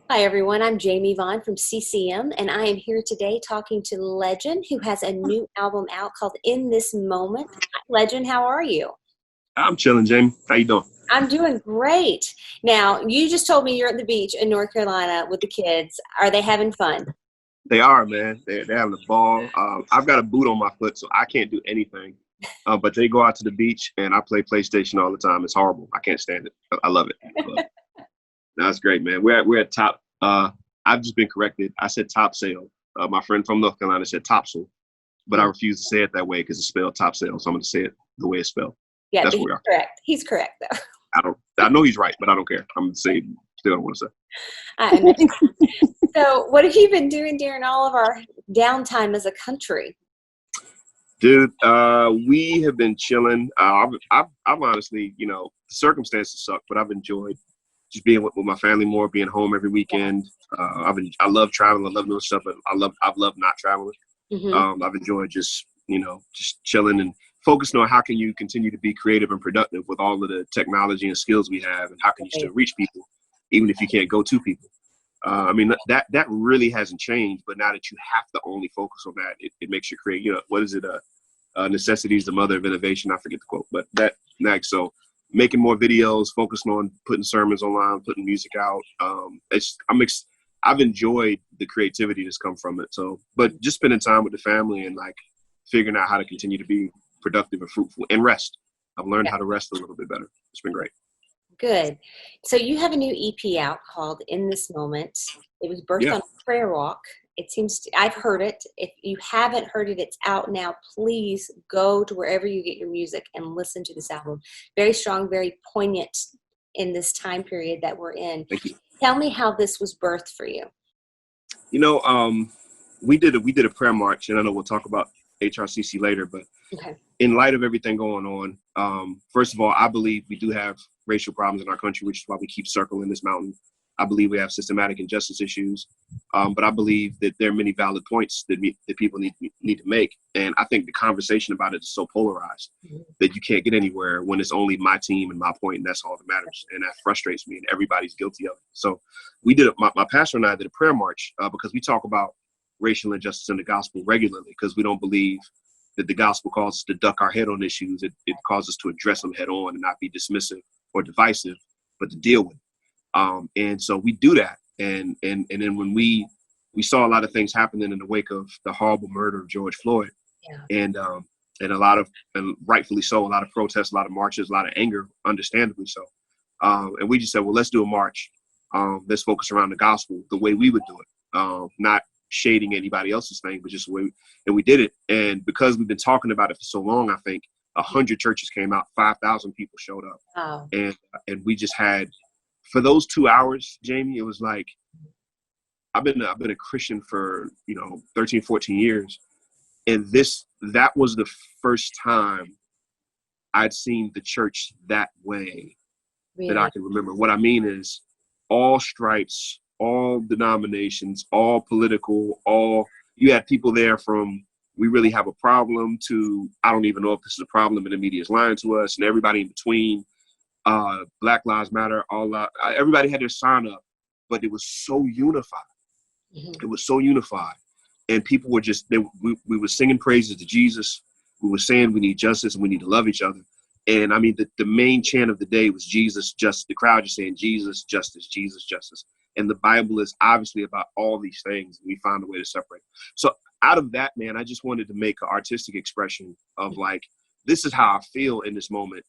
Hi, everyone. I'm Jamie Vaughn from CCM, and I am here today talking to Legin, who has a new album out called In This Moment. Hi, Legin, how are you? I'm chilling, Jamie. How you doing? I'm doing great. Now, you just told me you're at the beach in North Carolina with the kids. Are they having fun? They are, man. They're having a ball. I've got a boot on my foot, so I can't do anything. But they go out to the beach, and I play PlayStation all the time. It's horrible. I can't stand it. I love it. But that's great, man. We're at top. I've just been corrected. I said top sale. My friend from North Carolina said topsail, but I refuse to say it that way because it's spelled top sale. So I'm going to say it the way it's spelled. Yeah, That's but where he's we are. correct. He's correct, though. I know he's right, but I don't care. I'm saying still don't want to say. I understand. So, what have you been doing during all of our downtime as a country? Dude, we have been chilling. I've honestly, the circumstances suck, but I've enjoyed just being with my family more, being home every weekend. I love traveling. I love doing stuff, but I've loved not traveling. Hmm. I've enjoyed just chilling and focusing on how can you continue to be creative and productive with all of the technology and skills we have, and how can you still reach people, even if you can't go to people. I mean, that really hasn't changed, but now that you have to only focus on that, it makes you create, what is it? Necessity is the mother of innovation. I forget the quote, but that next. So making more videos, focusing on putting sermons online, putting music out. I've enjoyed the creativity that's come from it. So, but just spending time with the family and like figuring out how to continue to be productive and fruitful and rest. I've learned how to rest a little bit better. It's been great. Good. So you have a new EP out called In This Moment. It was birthed Yeah. on a prayer walk. I've heard it. If you haven't heard it, it's out now. Please go to wherever you get your music and listen to this album. Very strong, very poignant in this time period that we're in. Thank you. Tell me how this was birthed for you. You know, we did a prayer march, and I know we'll talk about HRCC later, but Okay. in light of everything going on, first of all, I believe we do have racial problems in our country, which is why we keep circling this mountain. I believe we have systematic injustice issues, but I believe that there are many valid points that people need to make. And I think the conversation about it is so polarized that you can't get anywhere when it's only my team and my point, and that's all that matters. And that frustrates me, and everybody's guilty of it. So we did it. My pastor and I did a prayer march because we talk about racial injustice in the gospel regularly because we don't believe that the gospel calls us to duck our head on issues. It calls us to address them head on and not be dismissive or divisive, but to deal with it. And so we do that. And then when we saw a lot of things happening in the wake of the horrible murder of George Floyd, Yeah. and and rightfully so, a lot of protests, a lot of marches, a lot of anger, understandably so. And we just said, well, let's do a march. Let's focus around the gospel the way we would do it, not shading anybody else's thing, but just the way. And we did it. And because we've been talking about it for so long, I think 100 churches came out, 5,000 people showed up, Wow. and we just had for those 2 hours, Jamie. It was like I've been a Christian for 13, 14 years, and that was the first time I'd seen the church that way that I Really? can remember. What I mean is all stripes, all denominations, all political, all you had people there from we really have a problem to I don't even know if this is a problem and the media is lying to us, and everybody in between. Black Lives Matter, everybody had their sign up, but it was so unified. Hmm. It was so unified, and people were we were singing praises to Jesus. We were saying we need justice and we need to love each other. And I mean, the main chant of the day was Jesus, just the crowd just saying Jesus, justice, Jesus, justice. And the Bible is obviously about all these things. And we found a way to separate. So out of that, man, I just wanted to make an artistic expression of like, this is how I feel in this moment.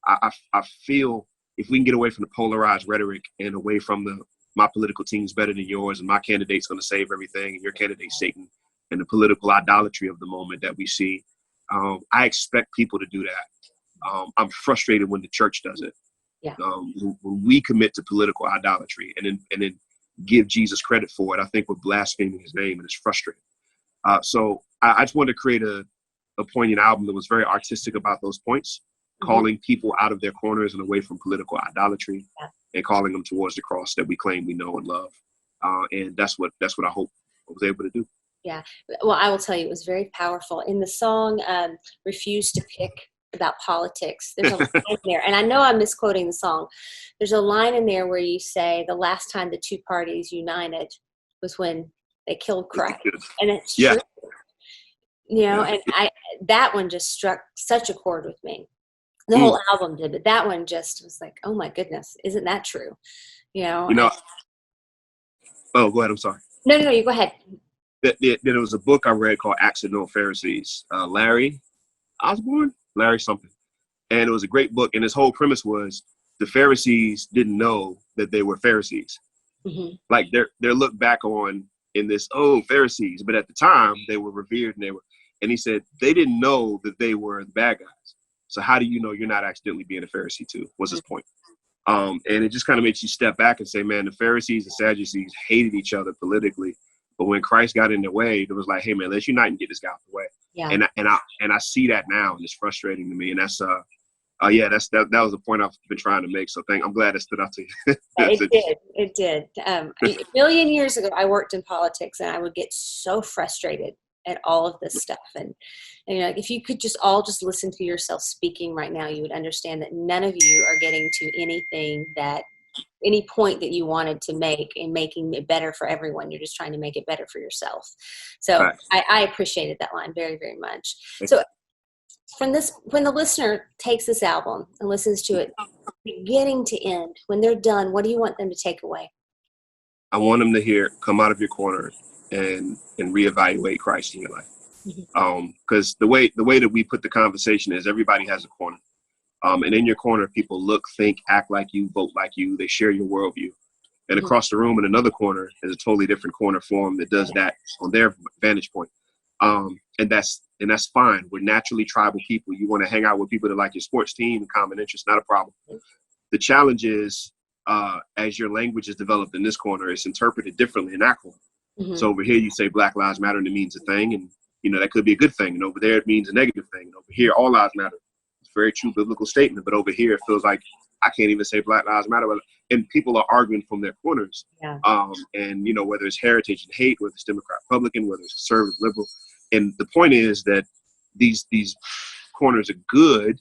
I feel if we can get away from the polarized rhetoric and away from my political team's better than yours and my candidate's going to save everything and your candidate's Satan and the political idolatry of the moment that we see, I expect people to do that. I'm frustrated when the church does it. Yeah. When we commit to political idolatry and then give Jesus credit for it, I think we're blaspheming his name, and it's frustrating. So I just wanted to create a poignant album that was very artistic about those points, Hmm. calling people out of their corners and away from political idolatry, Yeah. and calling them towards the cross that we claim we know and love. And that's what I hope I was able to do. Yeah. Well, I will tell you, it was very powerful. In the song, Refuse to Pick, about politics. There's a line in there, and I know I'm misquoting the song. There's a line in there where you say the last time the two parties united was when they killed Christ, and it's Yeah. true. And that one just struck such a chord with me. The whole album did, but that one just was like, oh my goodness, isn't that true? Oh, go ahead. I'm sorry. No, you go ahead. There was a book I read called Accidental Pharisees. Larry Osborne, Larry something. And it was a great book. And his whole premise was the Pharisees didn't know that they were Pharisees. Mm-hmm. Like they're looked back on in this, Pharisees. But at the time they were revered and he said they didn't know that they were the bad guys. So how do you know you're not accidentally being a Pharisee too? Was his point. And it just kind of makes you step back and say, man, the Pharisees and Sadducees hated each other politically. But when Christ got in their way, it was like, hey, man, let's unite and get this guy out the way. Yeah. And I see that now, and it's frustrating to me. And that's that was a point I've been trying to make. So I'm glad it stood out to you. It did. A million years ago, I worked in politics, and I would get so frustrated at all of this stuff. And if you could just listen to yourself speaking right now, you would understand that none of you are getting to any point that you wanted to make in making it better for everyone. You're just trying to make it better for yourself. So right. I appreciated that line very, very much. So when the listener takes this album and listens to it beginning to end, when they're done, what do you want them to take away? I want them to hear, come out of your corner and reevaluate Christ in your life. Because the way that we put the conversation is everybody has a corner. And in your corner, people look, think, act like you, vote like you. They share your worldview. And across the room in another corner is a totally different corner for them that does that on their vantage point. And that's fine. We're naturally tribal people. You want to hang out with people that like your sports team and common interests, not a problem. The challenge is, as your language is developed in this corner, it's interpreted differently in that corner. So over here, you say Black Lives Matter and it means a thing. And, that could be a good thing. And over there, it means a negative thing. And over here, all lives matter. It's a very true biblical statement. But over here, it feels like I can't even say Black Lives Matter. And people are arguing from their corners. Yeah. And, whether it's heritage and hate, whether it's Democrat, Republican, whether it's conservative, liberal. And the point is that these corners are good,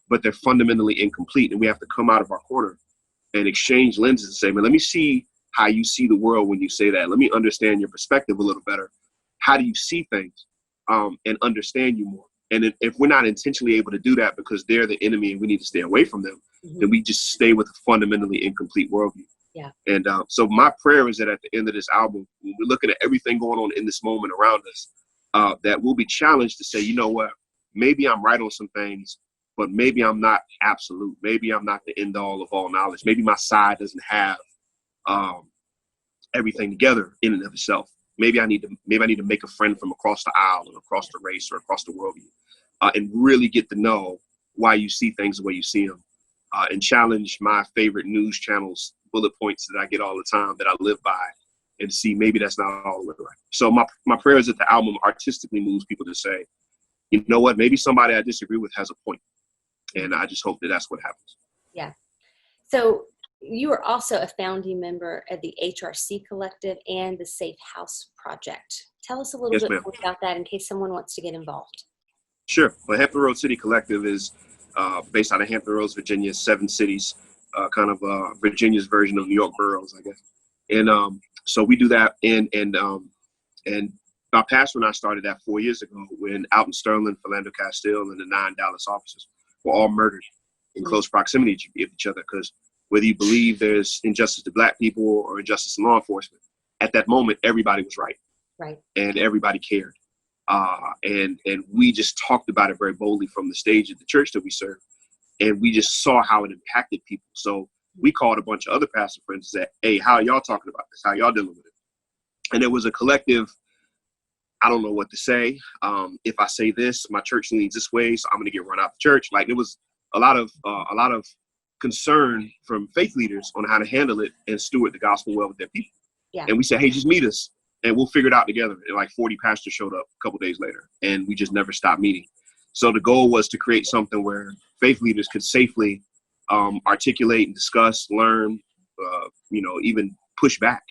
but they're fundamentally incomplete. And we have to come out of our corner and exchange lenses and say, man, let me see how you see the world when you say that. Let me understand your perspective a little better. How do you see things? And understand you more. And if we're not intentionally able to do that because they're the enemy and we need to stay away from them, then we just stay with a fundamentally incomplete worldview. Yeah. And so my prayer is that at the end of this album, when we're looking at everything going on in this moment around us, that we'll be challenged to say, you know what, maybe I'm right on some things, but maybe I'm not absolute. Maybe I'm not the end all of all knowledge. Maybe my side doesn't have everything together in and of itself. Maybe I need to make a friend from across the aisle or across the race or across the worldview, and really get to know why you see things the way you see them, and challenge my favorite news channels bullet points that I get all the time that I live by, and see maybe that's not all the way right. So my prayer is that the album artistically moves people to say, you know what, maybe somebody I disagree with has a point, and I just hope that that's what happens. Yeah. So you are also a founding member of the HRC Collective and the Safe House Project. Tell us a little bit more about that in case someone wants to get involved. Sure. Well, Hampton Roads City Collective is based out of Hampton Roads, Virginia, 7 cities, kind of Virginia's version of New York boroughs, I guess. And so we do that. And our pastor and I started that 4 years ago when Alton Sterling, Philando Castile, and the 9 Dallas officers were all murdered in close proximity to each other. Because whether you believe there's injustice to Black people or injustice in law enforcement, at that moment, everybody was right. Right. And everybody cared. And we just talked about it very boldly from the stage at the church that we serve. And we just saw how it impacted people. So we called a bunch of other pastor friends and said, hey, how are y'all talking about this? How y'all dealing with it? And it was a collective, I don't know what to say. If I say this, my church leans this way, so I'm going to get run out of church. Like, it was a lot of concern from faith leaders on how to handle it and steward the gospel well with their people. Yeah. And we said, hey, just meet us and we'll figure it out together. And like 40 pastors showed up a couple days later, and we just never stopped meeting. So the goal was to create something where faith leaders could safely articulate and discuss, learn, even push back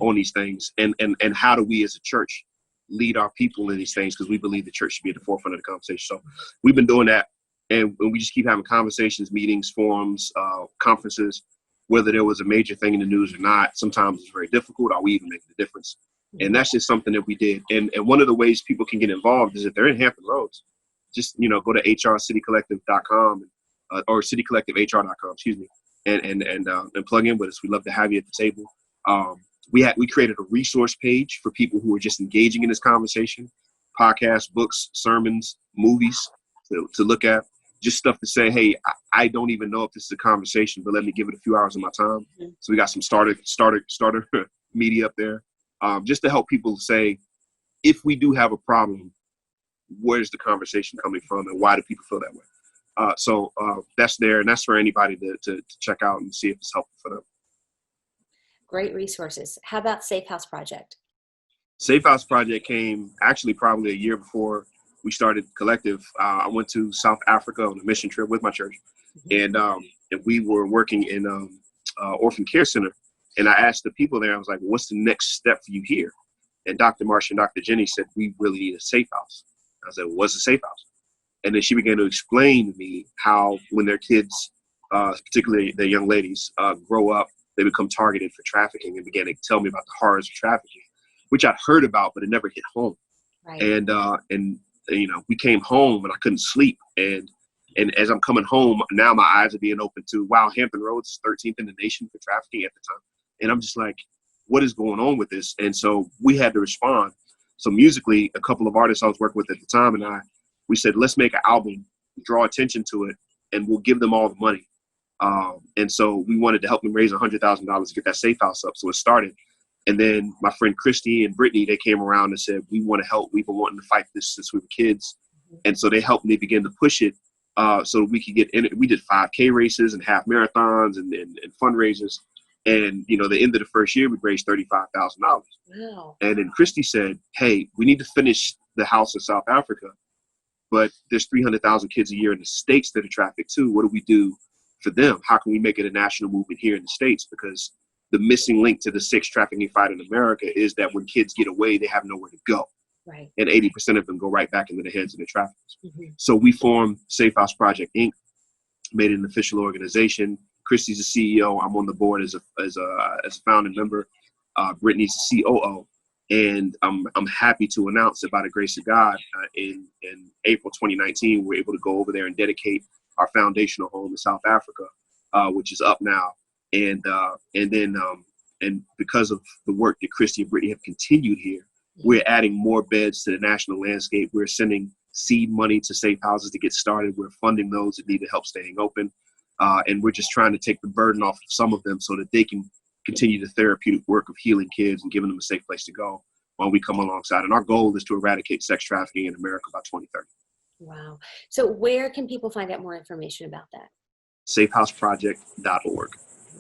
on these things. And how do we as a church lead our people in these things? Because we believe the church should be at the forefront of the conversation. So we've been doing that And we just keep having conversations, meetings, forums, conferences, whether there was a major thing in the news or not. Sometimes it's very difficult. Are we even making a difference? And that's just something that we did. And one of the ways people can get involved is if they're in Hampton Roads, just, go to hrcitycollective.com or citycollectivehr.com, excuse me, and plug in with us. We'd love to have you at the table. We created a resource page for people who are just engaging in this conversation, podcasts, books, sermons, movies to look at, just stuff to say, hey, I don't even know if this is a conversation, but let me give it a few hours of my time. So we got some starter media up there, just to help people say, if we do have a problem, where's the conversation coming from and why do people feel that way? So that's there, and that's for anybody to check out and see if it's helpful for them. Great resources. How about Safe House Project? Safe House Project came actually probably a year before we started Collective. I went to South Africa on a mission trip with my church, and we were working in orphan care center. And I asked the people there, I was like, what's the next step for you here? And Dr. Marsh and Dr. Jenny said, we really need a safe house. I said, well, what's a safe house? And then she began to explain to me how when their kids, particularly the young ladies, grow up, they become targeted for trafficking, and began to tell me about the horrors of trafficking, which I'd heard about, but it never hit home. Right. And we came home and I couldn't sleep. And as I'm coming home, now my eyes are being open to, wow, Hampton Roads is 13th in the nation for trafficking at the time. And I'm just like, what is going on with this? And so we had to respond. So musically, a couple of artists I was working with at the time we said, let's make an album, draw attention to it, and we'll give them all the money. And so we wanted to help them raise $100,000 to get that safe house up. So it started. And then my friend Christy and Brittany, they came around and said, we want to help. We've been wanting to fight this since we were kids. And so they helped me begin to push it so we could get in it. We did 5K races and half marathons and fundraisers. And, the end of the first year, we raised $35,000. Wow. And then Christy said, hey, we need to finish the house in South Africa, but there's 300,000 kids a year in the States that are trafficked too. What do we do for them? How can we make it a national movement here in the States? Because the missing link to the sex trafficking fight in America is that when kids get away, they have nowhere to go. Right. And 80% of them go right back into the hands of the traffickers. So we formed Safe House Project, Inc., made it an official organization. Christy's the CEO. I'm on the board as a founding member. Brittany's the COO. And I'm happy to announce that by the grace of God, in April 2019, we're able to go over there and dedicate our foundational home in South Africa, which is up now. And because of the work that Christy and Brittany have continued here, we're adding more beds to the national landscape. We're sending seed money to safe houses to get started. We're funding those that need help staying open. And we're just trying to take the burden off of some of them so that they can continue the therapeutic work of healing kids and giving them a safe place to go while we come alongside. And our goal is to eradicate sex trafficking in America by 2030. Wow. So where can people find out more information about that? Safehouseproject.org.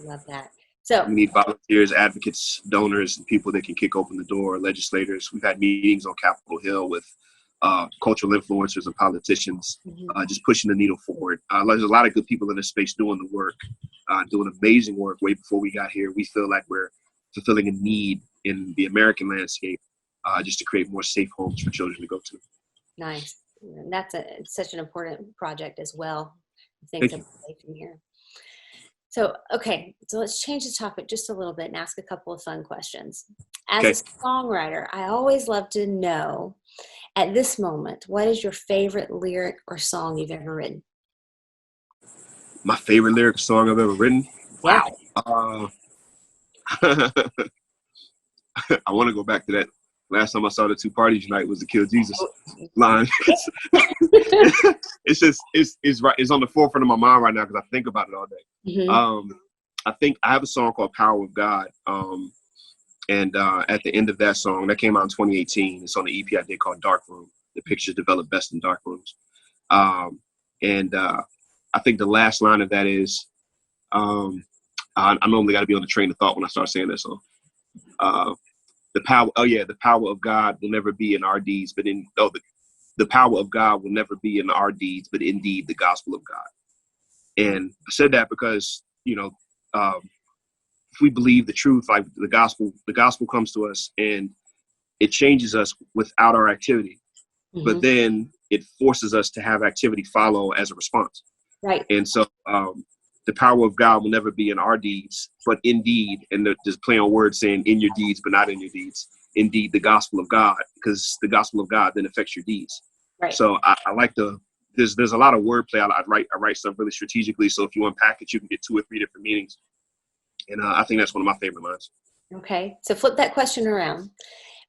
Love that. So we need volunteers, advocates, donors, and people that can kick open the door, legislators. We've had meetings on Capitol Hill with cultural influencers and politicians, just pushing the needle forward. There's a lot of good people in this space doing the work, doing amazing work. Way before we got here, we feel like we're fulfilling a need in the American landscape, just to create more safe homes for children to go to. Nice. And that's such an important project as well. Things are safe in here. So, okay, so let's change the topic just a little bit and ask a couple of fun questions. As a songwriter, I always love to know, at this moment, what is your favorite lyric or song you've ever written? My favorite lyric song I've ever written? Yeah. Wow. I want to go back to that. Last time I saw the two parties tonight was the Kill Jesus line. It's on the forefront of my mind right now because I think about it all day. I think I have a song called Power of God. And at the end of that song, that came out in 2018. It's on the EP I did called Dark Room. The pictures develop best in dark rooms. And I think the last line of that is, I normally got to be on the train of thought when I start saying that song. The power of God will never be in our deeds, but the power of God will never be in our deeds, but indeed the gospel of God. And I said that because, if we believe the truth, like the gospel comes to us and it changes us without our activity. But then it forces us to have activity follow as a response. Right. And so the power of God will never be in our deeds, but indeed, and there's play on words saying in your deeds, but not in your deeds. Indeed, the gospel of God, because the gospel of God then affects your deeds. Right. So I like there's a lot of wordplay. I write stuff really strategically. So if you unpack it, you can get 2 or 3 different meanings. And I think that's one of my favorite lines. Okay. So flip that question around.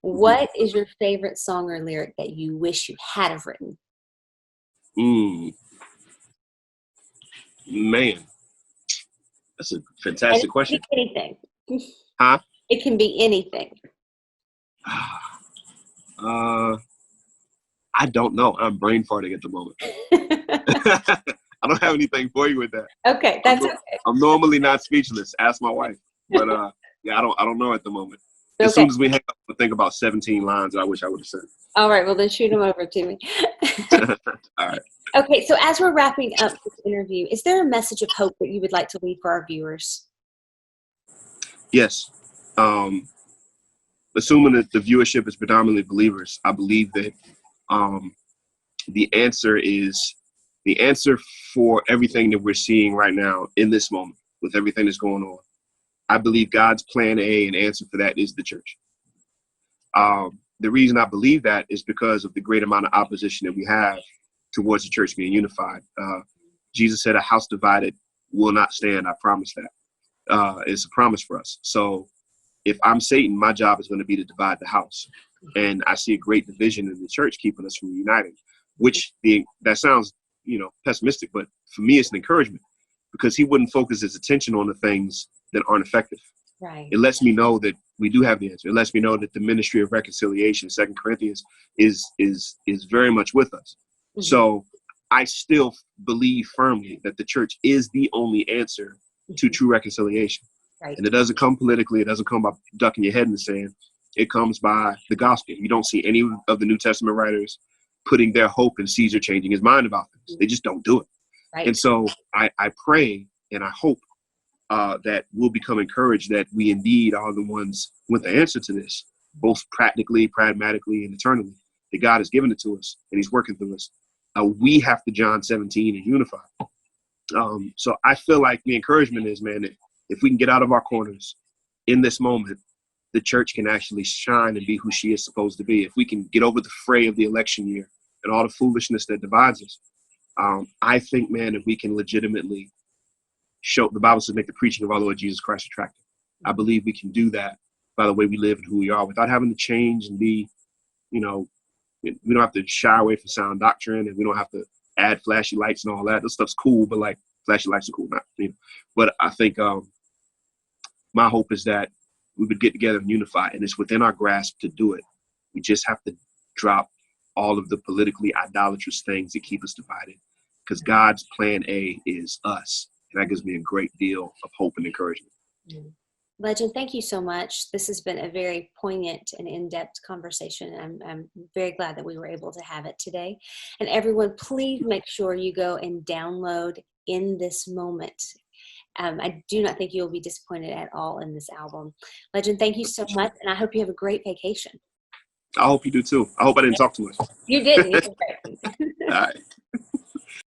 What is your favorite song or lyric that you wish you had have written? Man, that's a fantastic question. It can be anything. Huh? It can be anything. I don't know. I'm brain farting at the moment. I don't have anything for you with that. Okay, that's okay. I'm normally not speechless. Ask my wife. But yeah, I don't know at the moment. Okay. As soon as we hang up, I think about 17 lines I wish I would have said. All right, well then shoot them over to me. All right. Okay, so as we're wrapping up this interview, is there a message of hope that you would like to leave for our viewers? Yes. Assuming that the viewership is predominantly believers, I believe that the answer for everything that we're seeing right now in this moment with everything that's going on. I believe God's plan A and answer for that is the church. The reason I believe that is because of the great amount of opposition that we have towards the church being unified. Jesus said, a house divided will not stand. I promise that. It's a promise for us. So if I'm Satan, my job is going to be to divide the house. And I see a great division in the church keeping us from uniting, which that sounds, pessimistic, but for me, it's an encouragement because he wouldn't focus his attention on the things that aren't effective. Right. It lets me know that we do have the answer. It lets me know that the ministry of reconciliation, 2 Corinthians, is very much with us. Mm-hmm. So I still believe firmly that the church is the only answer to true reconciliation. Right. And it doesn't come politically. It doesn't come by ducking your head in the sand. It comes by the gospel. You don't see any of the New Testament writers putting their hope in Caesar changing his mind about things. They just don't do it. Right. And so I pray and I hope that we'll become encouraged that we indeed are the ones with the answer to this, both practically, pragmatically, and eternally, that God has given it to us and he's working through us. We have to John 17 and unify. So I feel like the encouragement is, man, that if we can get out of our corners in this moment, the church can actually shine and be who she is supposed to be. If we can get over the fray of the election year and all the foolishness that divides us, I think, man, that we can legitimately show, the Bible says, make the preaching of our Lord Jesus Christ attractive. I believe we can do that by the way we live and who we are without having to change and be, we don't have to shy away from sound doctrine and we don't have to add flashy lights and all that. This stuff's cool, but like flashy lights are cool, not. But I think my hope is that we would get together and unify, and it's within our grasp to do it. We just have to drop all of the politically idolatrous things that keep us divided, because God's plan A is us, and that gives me a great deal of hope and encouragement. Legin, thank you so much. This has been a very poignant and in-depth conversation, and I'm very glad that we were able to have it today. And everyone, please make sure you go and download In This Moment. I do not think you'll be disappointed at all in this album. Legin, thank you so much, and I hope you have a great vacation. I hope you do too. I hope I didn't talk too much. You didn't. You did great. All right.